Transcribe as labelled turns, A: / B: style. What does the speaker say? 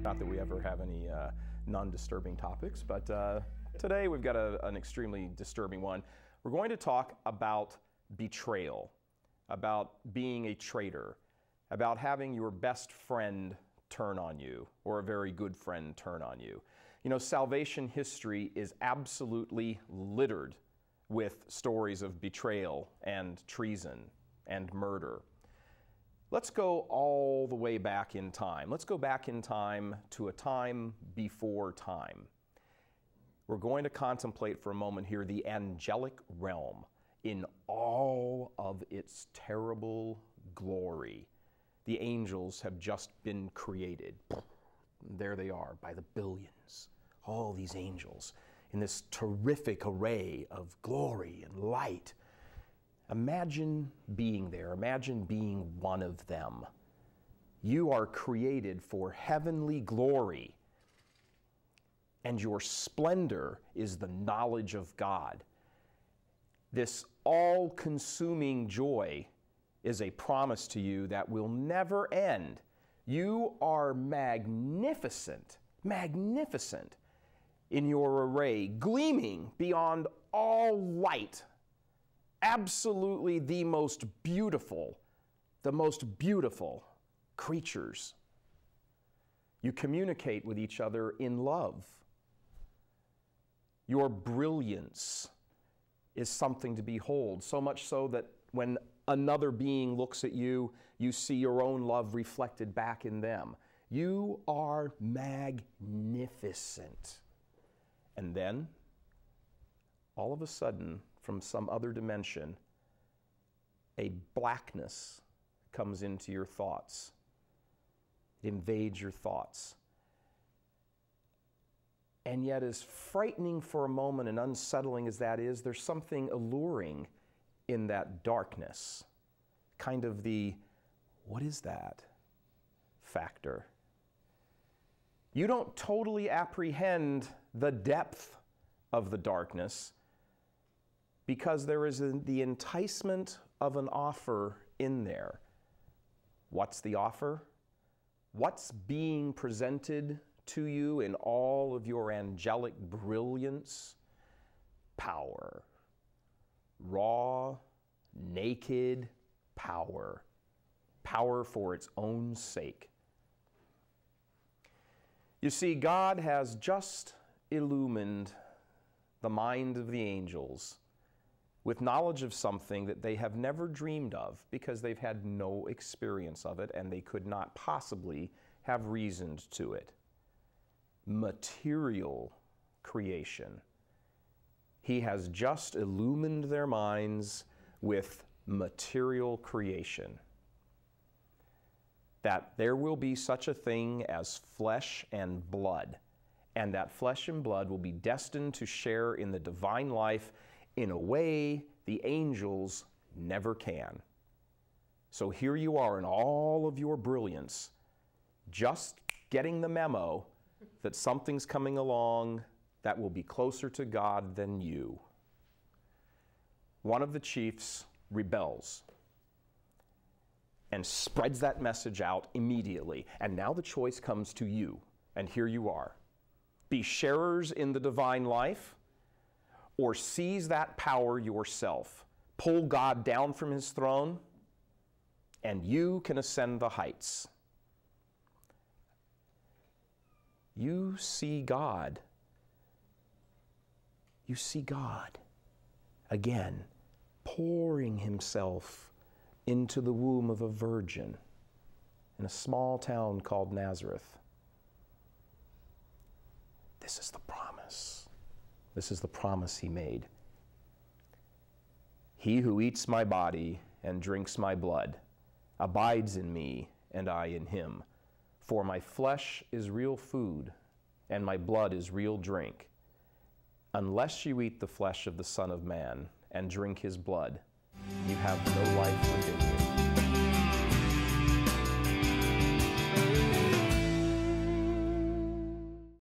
A: Not that we ever have any non-disturbing topics, but today we've got an extremely disturbing one. We're going to talk about betrayal, about being a traitor, about having your best friend turn on you, or a very good friend turn on you. You know, salvation history is absolutely littered with stories of betrayal and treason and murder. Let's go all the way back in time. Let's go back in time to a time before time. We're going to contemplate for a moment here the angelic realm in all of its terrible glory. The angels have just been created. There they are by the billions. All these angels in this terrific array of glory and light. Imagine being there. Imagine being one of them. You are created for heavenly glory, and your splendor is the knowledge of God. This all-consuming joy is a promise to you that will never end. You are magnificent, magnificent in your array, gleaming beyond all light. Absolutely the most beautiful creatures. You communicate with each other in love. Your brilliance is something to behold, so much so that when another being looks at you, you see your own love reflected back in them. You are magnificent. And then, all of a sudden, from some other dimension, a blackness comes into your thoughts. It invades your thoughts. And yet, as frightening for a moment and unsettling as that is, there's something alluring in that darkness. Kind of the, what is that factor? You don't totally apprehend the depth of the darkness, because there is the enticement of an offer in there. What's the offer? What's being presented to you in all of your angelic brilliance? Power. Raw, naked power. Power for its own sake. You see, God has just illumined the mind of the angels with knowledge of something that they have never dreamed of, because they've had no experience of it and they could not possibly have reasoned to it. Material creation. He has just illumined their minds with material creation. That there will be such a thing as flesh and blood, and that flesh and blood will be destined to share in the divine life in a way the angels never can. So here you are in all of your brilliance, just getting the memo that something's coming along that will be closer to God than you. One of the chiefs rebels and spreads that message out immediately. And now the choice comes to you, and here you are. Be sharers in the divine life, or seize that power yourself. Pull God down from his throne, and you can ascend the heights. You see God. You see God again pouring himself into the womb of a virgin in a small town called Nazareth. This is the promise. This is the promise he made. He who eats my body and drinks my blood abides in me, and I in him. For my flesh is real food, and my blood is real drink. Unless you eat the flesh of the Son of Man and drink his blood, you have no life within you.